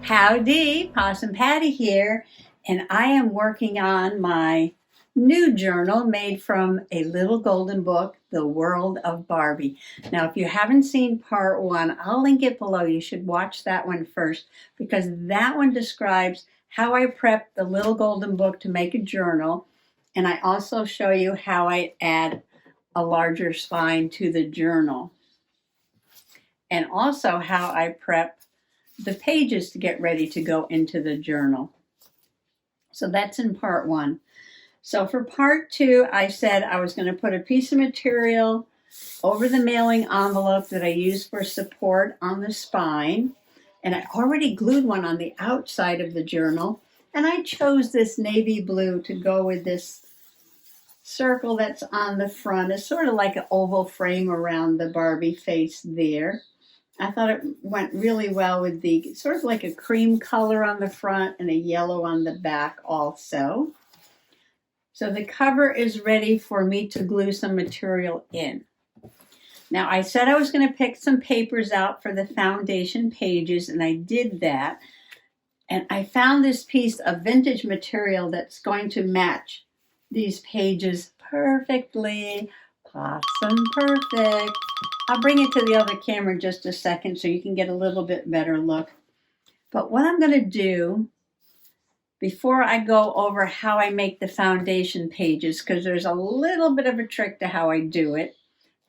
Howdy, Possum Patty here, and I am working on my new journal made from a little golden book, The World of Barbie. Now, if you haven't seen part one, I'll link it below. You should watch that one first because that one describes how I prepped the little golden book to make a journal, and I also show you how I add a larger spine to the journal, and also how I prep the pages to get ready to go into the journal. So that's in part one. So for part two, I said I was going to put a piece of material over the mailing envelope that I use for support on the spine. And I already glued one on the outside of the journal. And I chose this navy blue to go with this circle that's on the front. It's sort of like an oval frame around the Barbie face there. I thought it went really well with the sort of like a cream color on the front and a yellow on the back also. So the cover is ready for me to glue some material in. Now I said I was going to pick some papers out for the foundation pages, and I did that. And I found this piece of vintage material that's going to match these pages perfectly. Possum perfect. I'll bring it to the other camera in just a second so you can get a little bit better look. But what I'm going to do before I go over how I make the foundation pages, because there's a little bit of a trick to how I do it,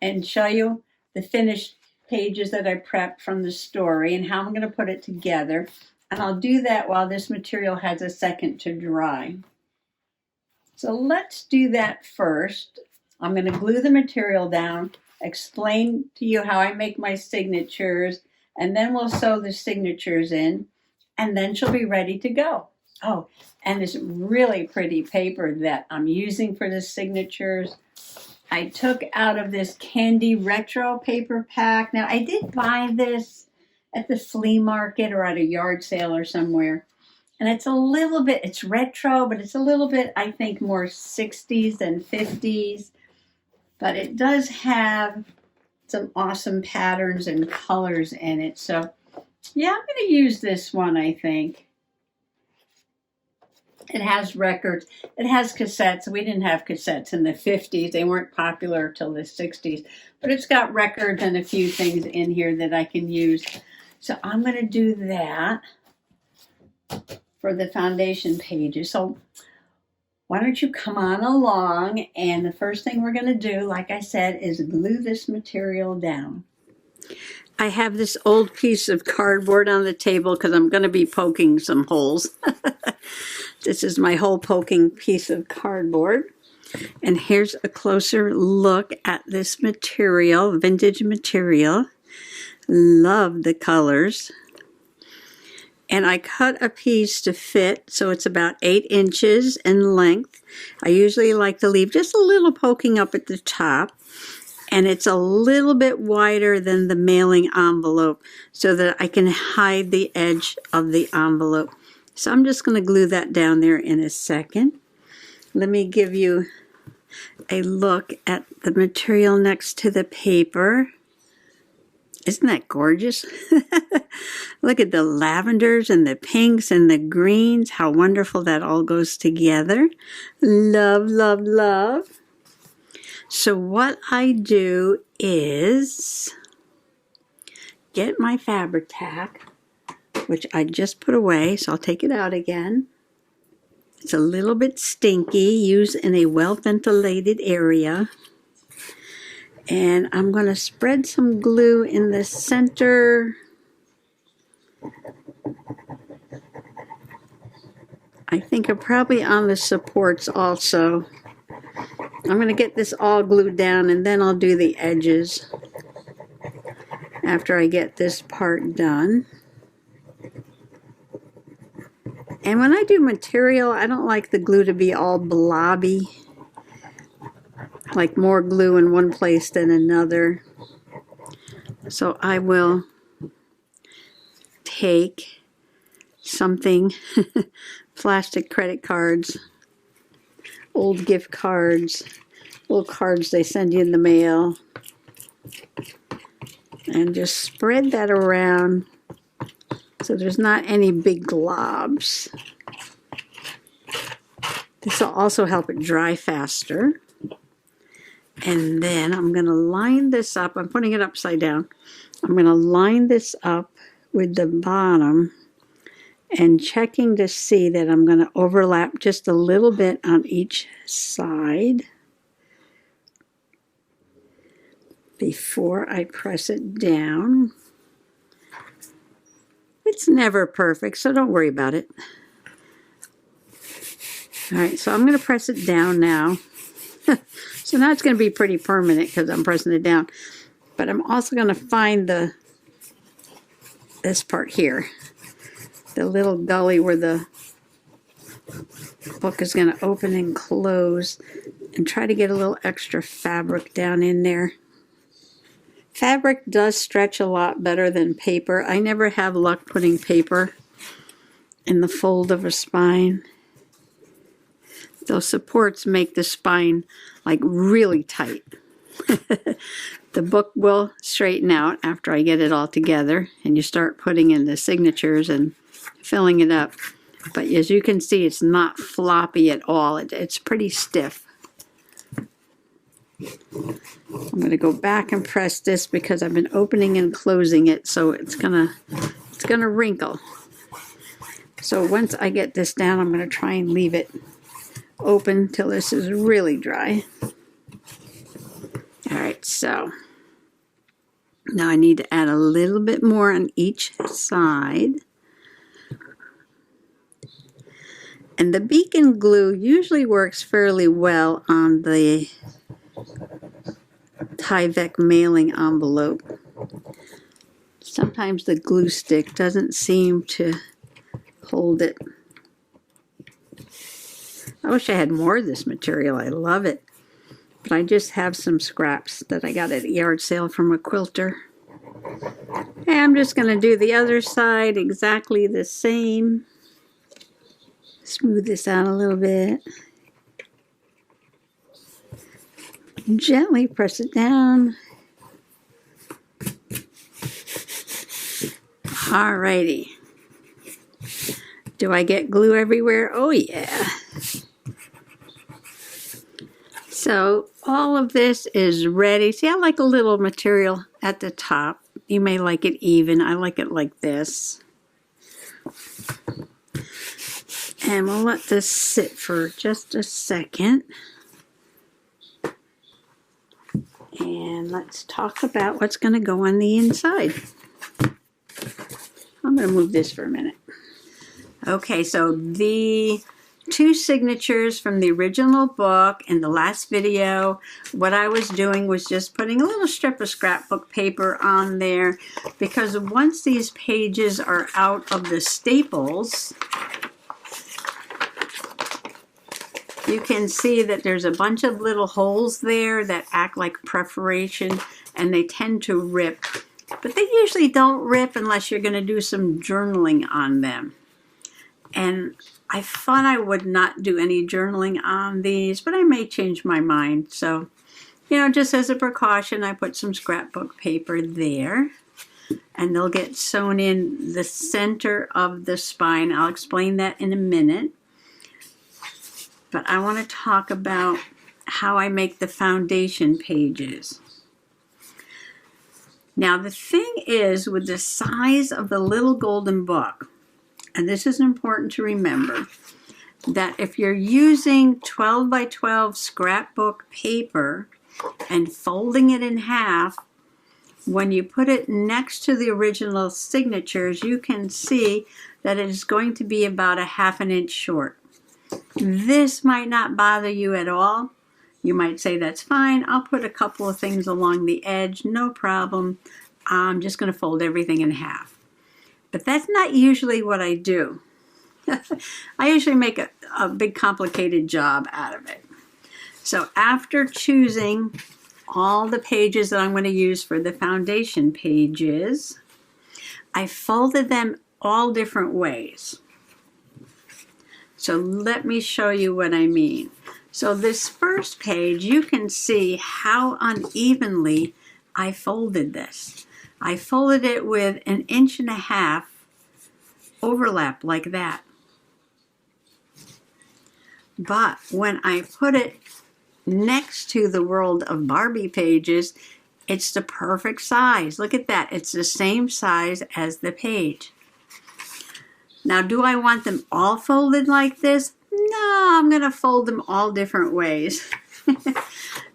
and show you the finished pages that I prepped from the story and how I'm going to put it together. And I'll do that while this material has a second to dry. So let's do that first. I'm going to glue the material down, explain to you how I make my signatures, and then we'll sew the signatures in, and then she'll be ready to go. Oh, and this really pretty paper that I'm using for the signatures, I took out of this Candy Retro paper pack. Now, I did buy this at the flea market or at a yard sale or somewhere. And it's a little bit, it's retro, but it's a little bit, I think, more 60s than 50s. But it does have some awesome patterns and colors in it. So, yeah, I'm going to use this one, I think. It has records. It has cassettes. We didn't have cassettes in the 50s. They weren't popular till the 60s. But it's got records and a few things in here that I can use. So I'm going to do that for the foundation pages. So why don't you come on along, and the first thing we're going to do, like I said, is glue this material down. I have this old piece of cardboard on the table because I'm going to be poking some holes. This is my hole poking piece of cardboard. And here's a closer look at this material, vintage material. Love the colors. And I cut a piece to fit, so it's about 8 inches in length. I usually like to leave just a little poking up at the top. And it's a little bit wider than the mailing envelope so that I can hide the edge of the envelope. So I'm just going to glue that down there in a second. Let me give you a look at the material next to the paper. Isn't that gorgeous? Look at the lavenders and the pinks and the greens. How wonderful that all goes together. Love, love, love. So what I do is get my fabric tack, which I just put away, so I'll take it out again. It's a little bit stinky. Use in a well-ventilated area. And I'm going to spread some glue in the center. I think I'm probably on the supports also. I'm going to get this all glued down, and then I'll do the edges after I get this part done. And when I do material, I don't like the glue to be all blobby, like more glue in one place than another. So I will take something, plastic credit cards, old gift cards, little cards they send you in the mail, and just spread that around so there's not any big globs. This will also help it dry faster. And then I'm going to line this up. I'm putting it upside down. I'm going to line this up with the bottom and checking to see that I'm going to overlap just a little bit on each side before I press it down. It's never perfect, so don't worry about it. All right, so I'm going to press it down now. So now it's going to be pretty permanent because I'm pressing it down. But I'm also going to find this part here, the little gully where the book is going to open and close, and try to get a little extra fabric down in there. Fabric does stretch a lot better than paper. I never have luck putting paper in the fold of a spine. Those supports make the spine like really tight. The book will straighten out after I get it all together and you start putting in the signatures and filling it up. But as you can see, it's not floppy at all. It's pretty stiff. I'm going to go back and press this because I've been opening and closing it, so it's gonna wrinkle. So once I get this down, I'm going to try and leave it open till this is really dry. All right, so now I need to add a little bit more on each side. And the beacon glue usually works fairly well on the Tyvek mailing envelope. Sometimes the glue stick doesn't seem to hold it. I wish I had more of this material. I love it. But I just have some scraps that I got at a yard sale from a quilter. And I'm just going to do the other side exactly the same. Smooth this out a little bit. Gently press it down. Alrighty. Do I get glue everywhere? Oh yeah. So all of this is ready. See, I like a little material at the top. You may like it even. I like it like this. And we'll let this sit for just a second. And let's talk about what's going to go on the inside. I'm going to move this for a minute. Okay, so the two signatures from the original book in the last video, what I was doing was just putting a little strip of scrapbook paper on there, because once these pages are out of the staples, you can see that there's a bunch of little holes there that act like perforation, and they tend to rip. But they usually don't rip unless you're going to do some journaling on them. And I thought I would not do any journaling on these, but I may change my mind. So, just as a precaution, I put some scrapbook paper there. And they'll get sewn in the center of the spine. I'll explain that in a minute. But I want to talk about how I make the foundation pages. Now, the thing is, with the size of the little golden book, and this is important to remember, that if you're using 12 by 12 scrapbook paper and folding it in half, when you put it next to the original signatures, you can see that it is going to be about a ½ inch short. This might not bother you at all. You might say, that's fine. I'll put a couple of things along the edge. No problem. I'm just going to fold everything in half. But that's not usually what I do. I usually make a big complicated job out of it. So after choosing all the pages that I'm going to use for the foundation pages, I folded them all different ways. So let me show you what I mean. So this first page, you can see how unevenly I folded this. I folded it with 1.5 inches overlap like that. But when I put it next to the World of Barbie pages, it's the perfect size. Look at that. It's the same size as the page. Now, do I want them all folded like this? No, I'm going to fold them all different ways.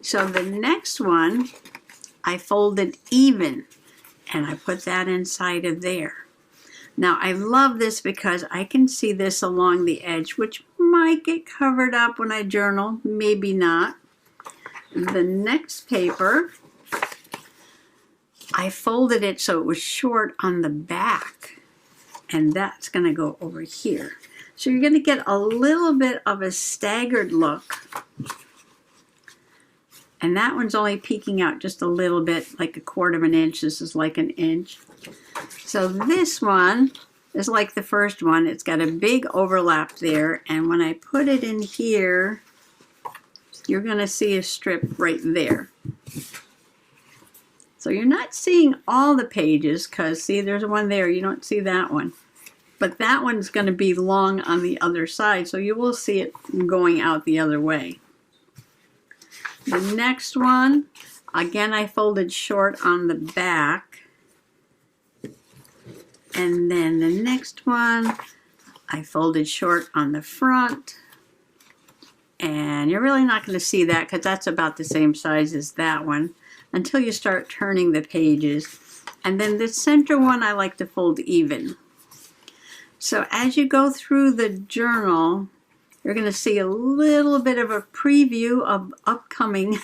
So the next one, I folded even, and I put that inside of there. Now, I love this because I can see this along the edge, which might get covered up when I journal, maybe not. The next paper, I folded it so it was short on the back, and that's going to go over here. So you're going to get a little bit of a staggered look. And that one's only peeking out just a little bit, like 1/4 of an inch. This is like an inch. So this one is like the first one. It's got a big overlap there. And when I put it in here, you're going to see a strip right there. So you're not seeing all the pages because, see, there's one there. You don't see that one. But that one's going to be long on the other side, so you will see it going out the other way. The next one, again, I folded short on the back. And then the next one, I folded short on the front. And you're really not going to see that because that's about the same size as that one until you start turning the pages. And then the center one, I like to fold even. So as you go through the journal, you're going to see a little bit of a preview of upcoming,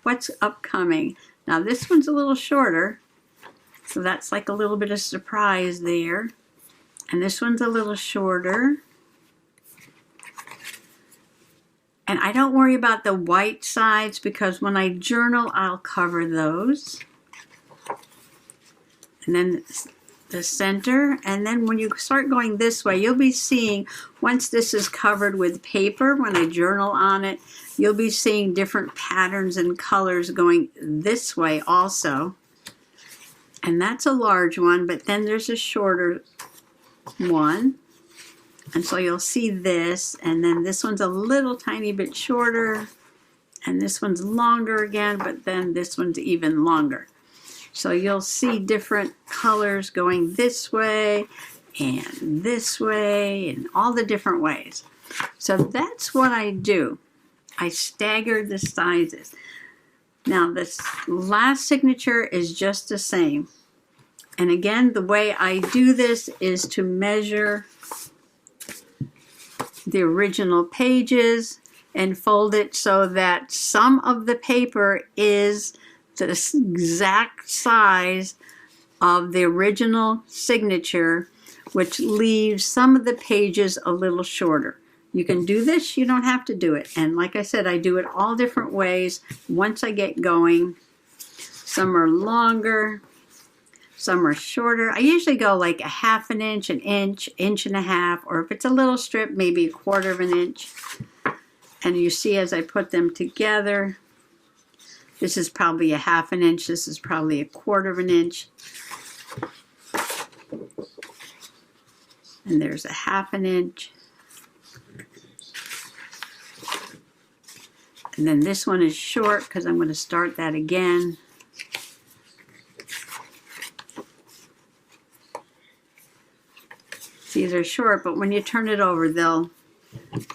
what's upcoming. Now this one's a little shorter, so that's like a little bit of surprise there. And this one's a little shorter. And I don't worry about the white sides because when I journal, I'll cover those. And then the center, and then when you start going this way, you'll be seeing, once this is covered with paper, when I journal on it, you'll be seeing different patterns and colors going this way also. And that's a large one, but then there's a shorter one. And so you'll see this, and then this one's a little tiny bit shorter, and this one's longer again, but then this one's even longer. So you'll see different colors going this way and all the different ways. So that's what I do. I stagger the sizes. Now this last signature is just the same. And again, the way I do this is to measure the original pages and fold it so that some of the paper is the exact size of the original signature, which leaves some of the pages a little shorter. You can do this, you don't have to do it. And like I said, I do it all different ways once I get going. Some are longer, some are shorter. I usually go like 1/2 an inch, an inch, 1.5 inches, or if it's a little strip, maybe 1/4 of an inch. And you see as I put them together, this is probably 1/2 an inch, this is probably 1/4 of an inch. And there's 1/2 an inch. And then this one is short because I'm going to start that again. These are short, but when you turn it over, they'll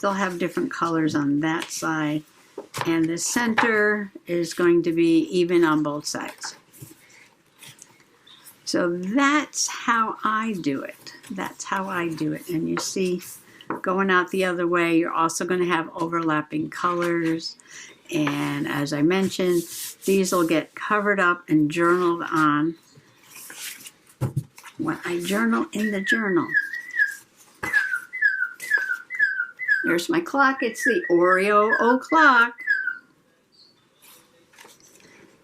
have different colors on that side. And the center is going to be even on both sides. So that's how I do it. That's how I do it. And you see, going out the other way, you're also going to have overlapping colors. And as I mentioned, these will get covered up and journaled on when I journal in the journal. There's my clock. It's the Oreo o'clock.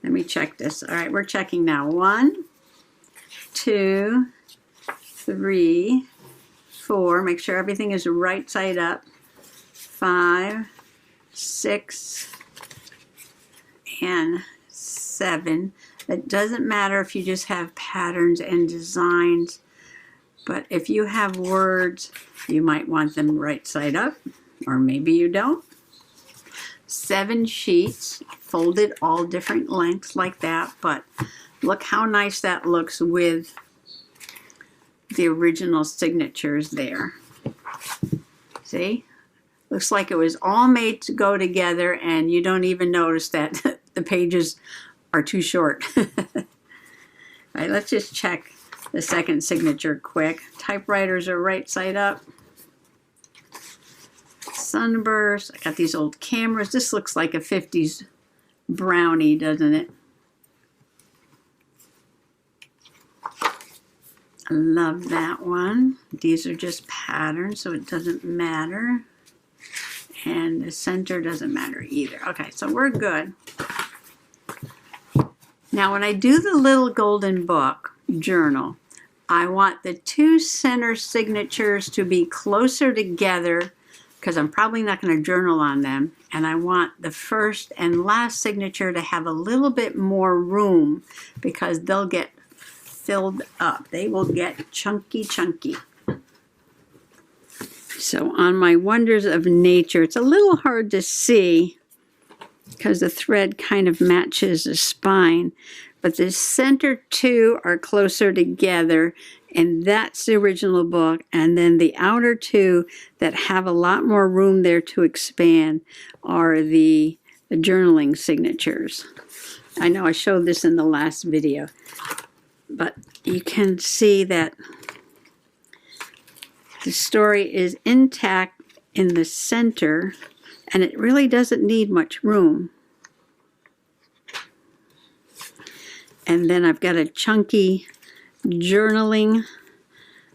Let me check this. All right, we're checking now. 1, 2, 3, 4. Make sure everything is right side up. 5, 6, and 7. It doesn't matter if you just have patterns and designs. But if you have words, you might want them right side up, or maybe you don't. 7 sheets, folded all different lengths like that, but look how nice that looks with the original signatures there. See? Looks like it was all made to go together, and you don't even notice that the pages are too short. All right, let's just check the second signature quick. Typewriters are right side up. Sunburst. I got these old cameras. This looks like a 50s brownie, doesn't it? I love that one. These are just patterns, so it doesn't matter. And the center doesn't matter either. Okay, so we're good. Now, when I do the little golden book journal, I want the 2 center signatures to be closer together because I'm probably not going to journal on them. And I want the first and last signature to have a little bit more room because they'll get filled up. They will get chunky, chunky. So on my Wonders of Nature, it's a little hard to see because the thread kind of matches the spine, but the center 2 are closer together, and that's the original book, and then the outer 2 that have a lot more room there to expand are the journaling signatures. I know I showed this in the last video, but you can see that the story is intact in the center, and it really doesn't need much room. And then I've got a chunky journaling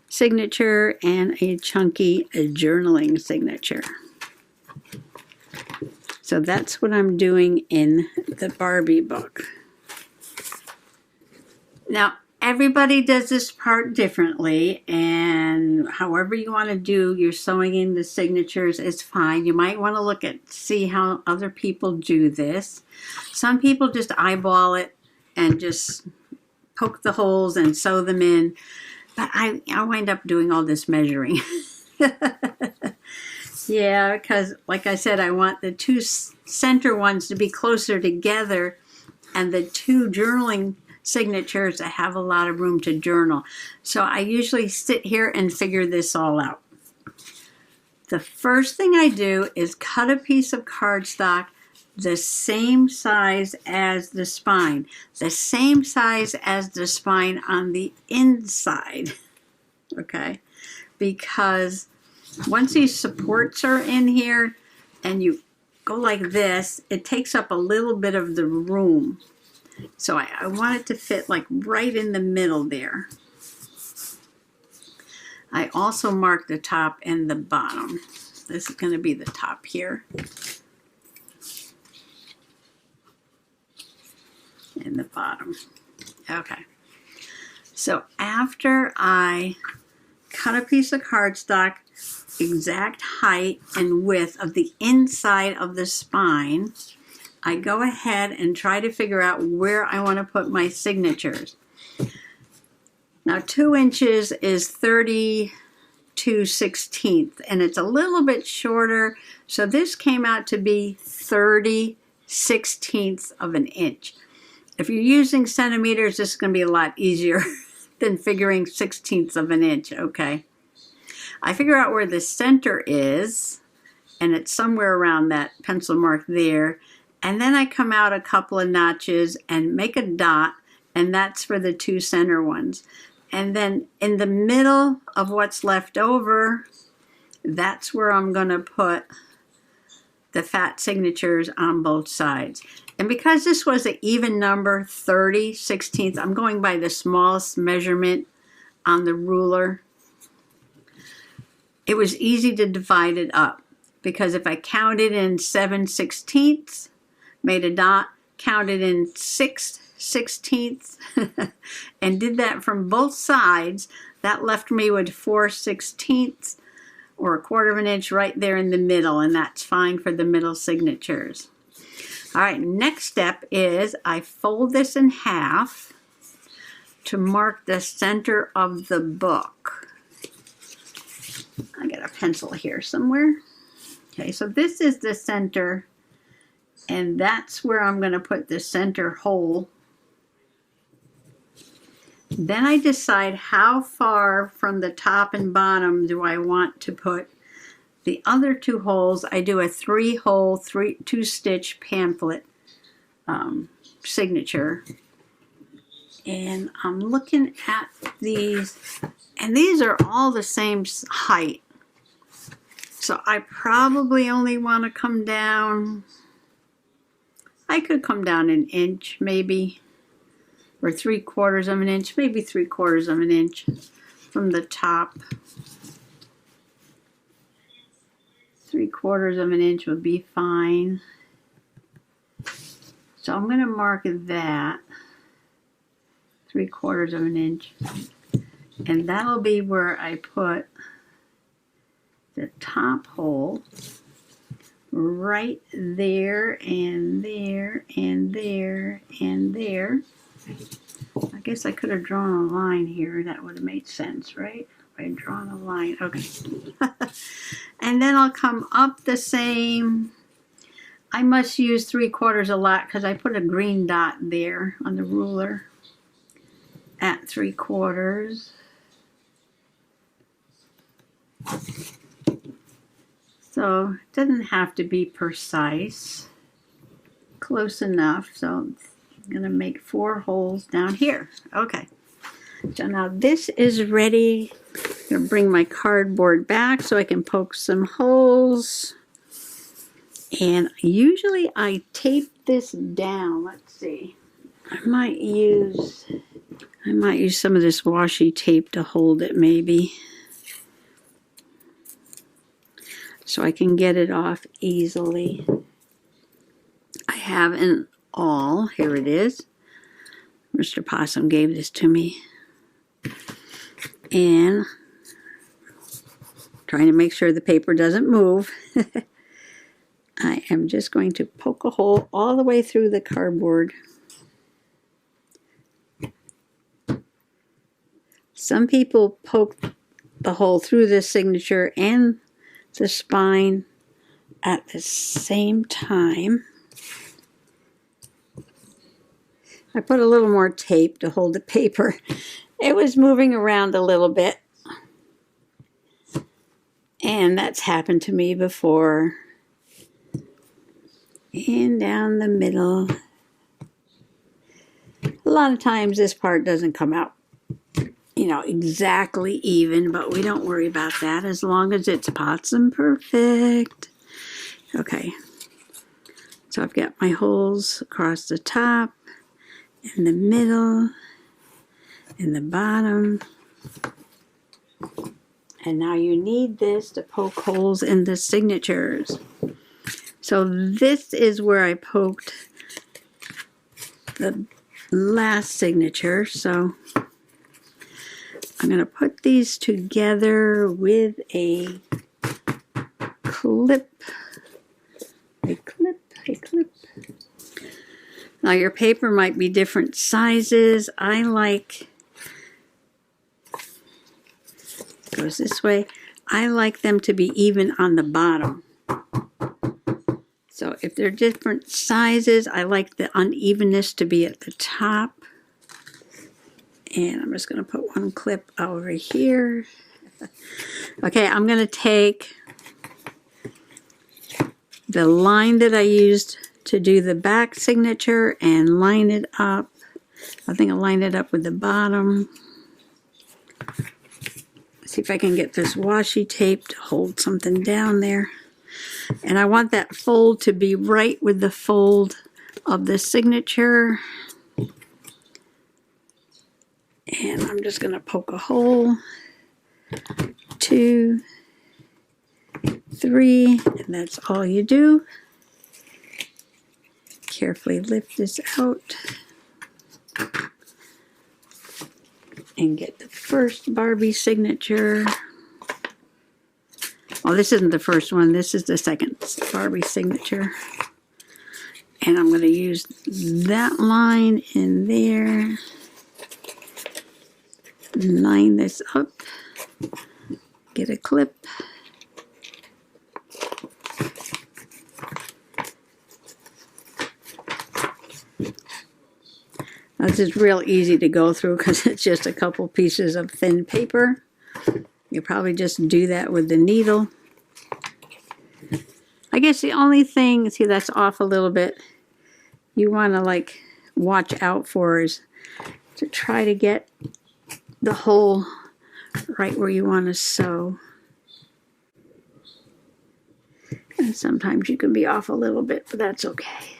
signature and a chunky journaling signature. So that's what I'm doing in the Barbie book. Now, everybody does this part differently, and however you want to do your sewing in the signatures is fine. You might want to look at, see how other people do this. Some people just eyeball it and just poke the holes and sew them in, but I wind up doing all this measuring. Yeah, because like I said, I want the 2 center ones to be closer together and the 2 journaling signatures that have a lot of room to journal. So I usually sit here and figure this all out. The first thing I do is cut a piece of cardstock the same size as the spine. The same size as the spine on the inside. Okay? Because once these supports are in here and you go like this, it takes up a little bit of the room. So I want it to fit like right in the middle there. I also mark the top and the bottom. This is going to be the top here. And the bottom. Okay. So after I cut a piece of cardstock, exact height and width of the inside of the spine, I go ahead and try to figure out where I want to put my signatures. Now 2 inches is 32/16, and it's a little bit shorter, so this came out to be 30/16 of an inch. If you're using centimeters, this is going to be a lot easier than figuring 16ths of an inch, okay? I figure out where the center is, and it's somewhere around that pencil mark there. And then I come out a couple of notches and make a dot, and that's for the 2 center ones. And then in the middle of what's left over, that's where I'm going to put the fat signatures on both sides. And because this was an even number, 30/16, I'm going by the smallest measurement on the ruler. It was easy to divide it up, because if I counted in 7/16, made a dot, counted in 6/16, and did that from both sides, that left me with 4/16 or 1/4 of an inch right there in the middle, and that's fine for the middle signatures. All right, next step is I fold this in half to mark the center of the book. I got a pencil here somewhere. Okay, so this is the center, and that's where I'm going to put the center hole. Then I decide how far from the top and bottom do I want to put the other 2 holes. I do a 3-hole, 2-stitch pamphlet signature. And I'm looking at these, and these are all the same height. So I probably only want to come down, I could come down an inch maybe, or 3/4 of an inch, maybe 3/4 of an inch from the top. 3/4 of an inch would be fine. So I'm going to mark that 3/4 of an inch, and that'll be where I put the top hole, right there and there and there and there. I guess I could have drawn a line here. That would have made sense, right? If I had drawn a line. Okay. And then I'll come up the same. I must use 3/4 a lot because I put a green dot there on the ruler at 3/4. So it doesn't have to be precise. Close enough. So I'm going to make 4 holes down here. Okay. So now this is ready. I'm going to bring my cardboard back so I can poke some holes. And usually I tape this down. Let's see. I might use some of this washi tape to hold it maybe, so I can get it off easily. I have an awl. Here it is. Mr. Possum gave this to me. And trying to make sure the paper doesn't move. I am just going to poke a hole all the way through the cardboard. Some people poke the hole through the signature and the spine at the same time. I put a little more tape to hold the paper. It was moving around a little bit. And that's happened to me before. And down the middle. A lot of times this part doesn't come out, you know, exactly even, but we don't worry about that as long as it's possum perfect. Okay. So I've got my holes across the top, in the middle, in the bottom. And now you need this to poke holes in the signatures. So this is where I poked the last signature. So I'm going to put these together with a clip. A clip. Now your paper might be different sizes. I like, goes this way. I like them to be even on the bottom. So if they're different sizes, I like the unevenness to be at the top. And I'm just going to put one clip over here. Okay, I'm going to take the line that I used to do the back signature and line it up. I think I'll line it up with the bottom. See if I can get this washi tape to hold something down there. And I want that fold to be right with the fold of the signature. And I'm just going to poke a hole. 2, 3, and that's all you do. Carefully lift this out. And get the first Barbie signature. Oh, this isn't the first one. This is the second Barbie signature. And I'm going to use that line in there. Line this up. Get a clip. This is real easy to go through because it's just a couple pieces of thin paper. You probably just do that with the needle. I guess the only thing, see that's off a little bit, you want to like watch out for is to try to get the hole right where you want to sew. And sometimes you can be off a little bit, but that's okay.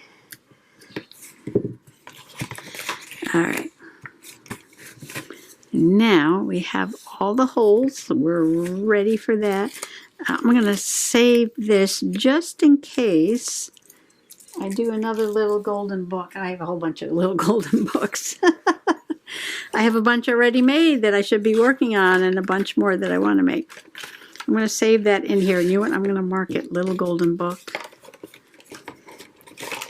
All right. Now we have all the holes, so we're ready for that. I'm going to save this just in case I do another little golden book. I have a whole bunch of little golden books. I have a bunch already made that I should be working on and a bunch more that I want to make. I'm going to save that in here. You know what? I'm going to mark it little golden book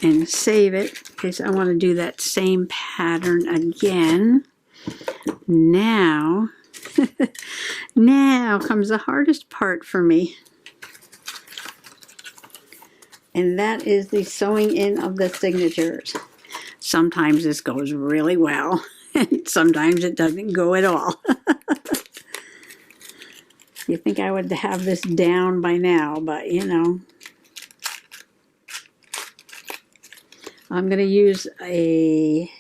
and save it in case I want to do that same pattern again. Now, now comes the hardest part for me. And that is the sewing in of the signatures. Sometimes this goes really well, and sometimes it doesn't go at all. You think I would have this down by now, but you know. I'm going to use a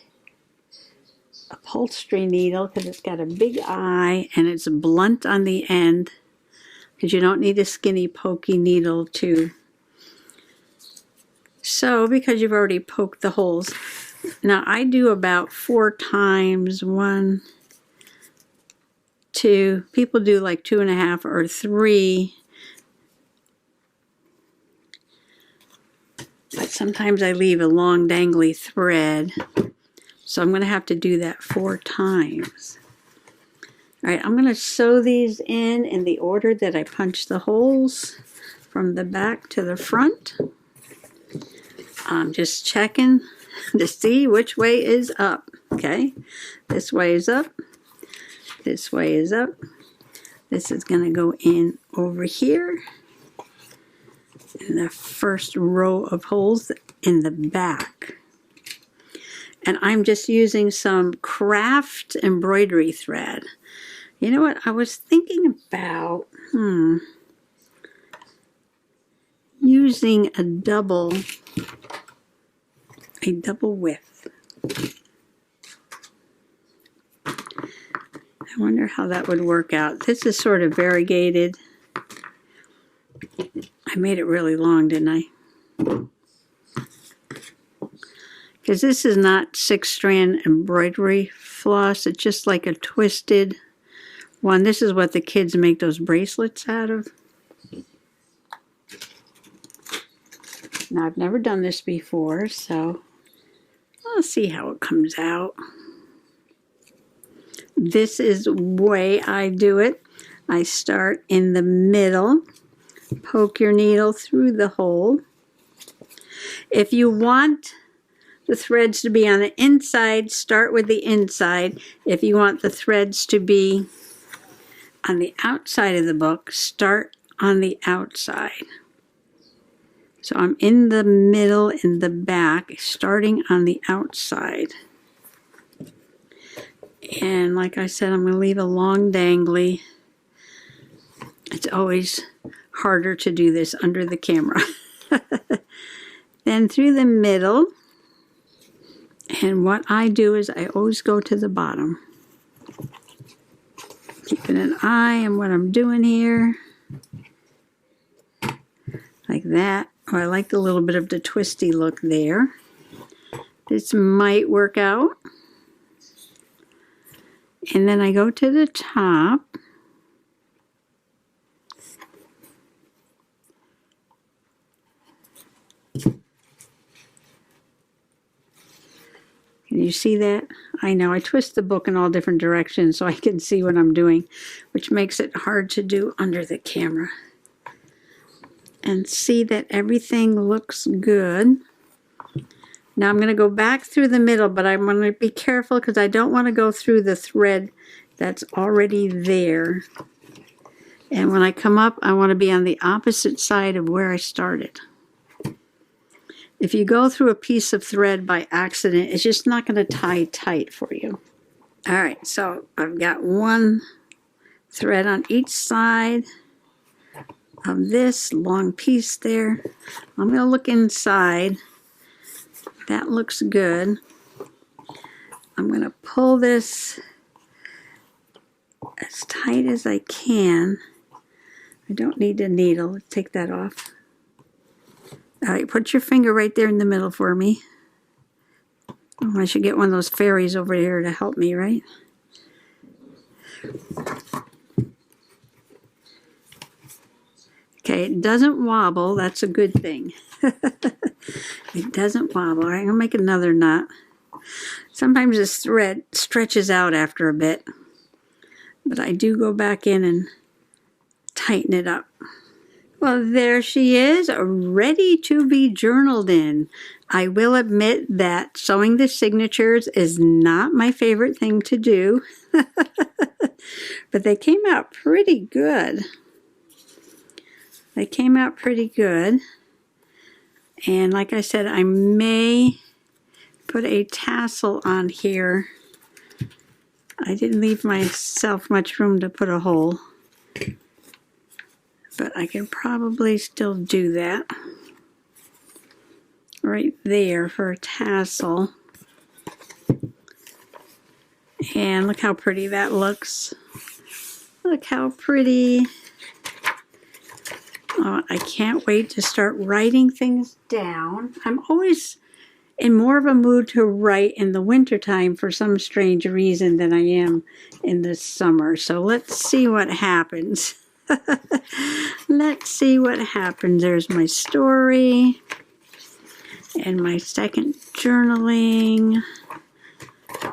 upholstery needle because it's got a big eye and it's blunt on the end, because you don't need a skinny pokey needle to sew because you've already poked the holes. Now I do about 4 times, 1, 2. People do like 2.5 or 3. But sometimes I leave a long dangly thread. So I'm going to have to do that 4 times. All right, I'm going to sew these in the order that I punch the holes from the back to the front. I'm just checking to see which way is up. Okay, this way is up. This way is up. This is going to go in over here in the first row of holes in the back. And I'm just using some craft embroidery thread. You know what I was thinking about? Using a double width. I wonder how that would work out. This is sort of variegated. I made it really long, didn't I? Because this is not 6-strand embroidery floss. It's just like a twisted one. This is what the kids make those bracelets out of. Now, I've never done this before, so I'll see how it comes out. This is the way I do it. I start in the middle. Poke your needle through the hole. If you want the threads to be on the inside, start with the inside. If you want the threads to be on the outside of the book, start on the outside. So I'm in the middle, in the back, starting on the outside. And like I said, I'm going to leave a long dangly. It's always harder to do this under the camera. Then through the middle. And what I do is I always go to the bottom. Keeping an eye on what I'm doing here. Like that. Oh, I like a little bit of the twisty look there. This might work out. And then I go to the top. Can you see that? I know, I twist the book in all different directions so I can see what I'm doing, which makes it hard to do under the camera. And see that everything looks good. Now I'm going to go back through the middle, but I'm going to be careful because I don't want to go through the thread that's already there. And when I come up, I want to be on the opposite side of where I started. If you go through a piece of thread by accident, it's just not going to tie tight for you. All right, so I've got one thread on each side of this long piece there. I'm going to look inside. That looks good. I'm going to pull this as tight as I can. I don't need a needle. Take that off. All right, put your finger right there in the middle for me. Oh, I should get one of those fairies over here to help me, right? Okay, it doesn't wobble. That's a good thing. It doesn't wobble. All right, I'm going to make another knot. Sometimes this thread stretches out after a bit, but I do go back in and tighten it up. Well, there she is, ready to be journaled in. I will admit that sewing the signatures is not my favorite thing to do, but they came out pretty good. They came out pretty good. And like I said, I may put a tassel on here. I didn't leave myself much room to put a hole, but I can probably still do that right there for a tassel. And look how pretty that looks. Look how pretty. Oh, I can't wait to start writing things down. I'm always in more of a mood to write in the wintertime for some strange reason than I am in the summer. So let's see what happens. Let's see what happens. There's my story and my second journaling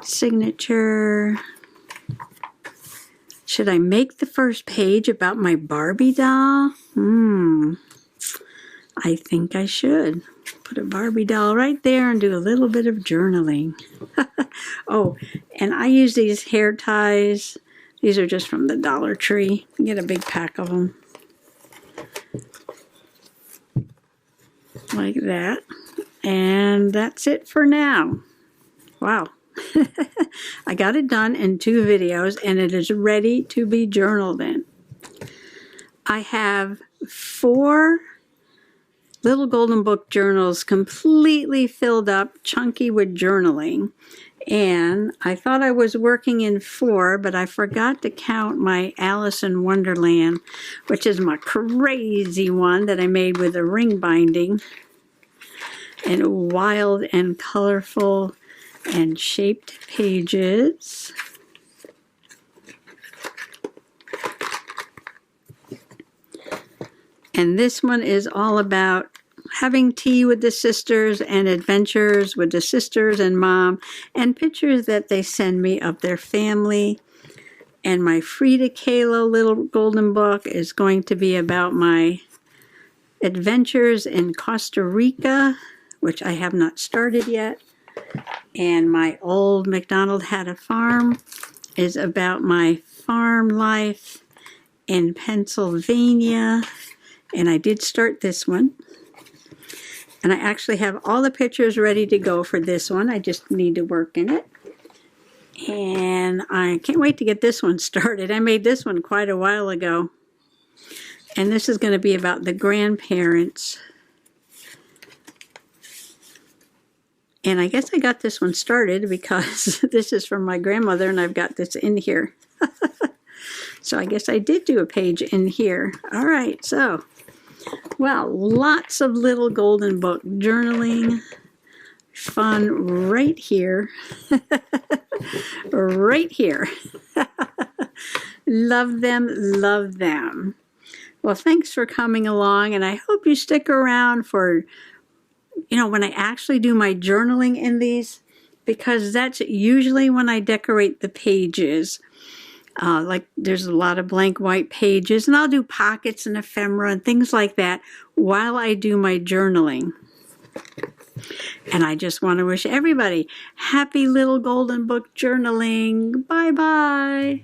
signature. Should I make the first page about my Barbie doll? I think I should. Put a Barbie doll right there and do a little bit of journaling. Oh, and I use these hair ties. These are just from the Dollar Tree. You get a big pack of them. Like that. And that's it for now. Wow. I got it done in 2 videos and it is ready to be journaled in. I have 4 little golden book journals completely filled up, chunky with journaling. And I thought I was working in 4, but I forgot to count my Alice in Wonderland, which is my crazy one that I made with a ring binding. And wild and colorful and shaped pages. And this one is all about having tea with the sisters and adventures with the sisters and mom, and pictures that they send me of their family. And my Frida Kahlo little golden book is going to be about my adventures in Costa Rica, which I have not started yet. And my Old MacDonald Had a Farm is about my farm life in Pennsylvania. And I did start this one. And I actually have all the pictures ready to go for this one. I just need to work in it. And I can't wait to get this one started. I made this one quite a while ago. And this is going to be about the grandparents. And I guess I got this one started because this is from my grandmother and I've got this in here. So I guess I did do a page in here. All right, so, well, lots of little golden book journaling fun right here. Right here. Love them, love them. Well, thanks for coming along, and I hope you stick around for, when I actually do my journaling in these, because that's usually when I decorate the pages. Like there's a lot of blank white pages, and I'll do pockets and ephemera and things like that while I do my journaling. And I just want to wish everybody happy little golden book journaling. Bye-bye.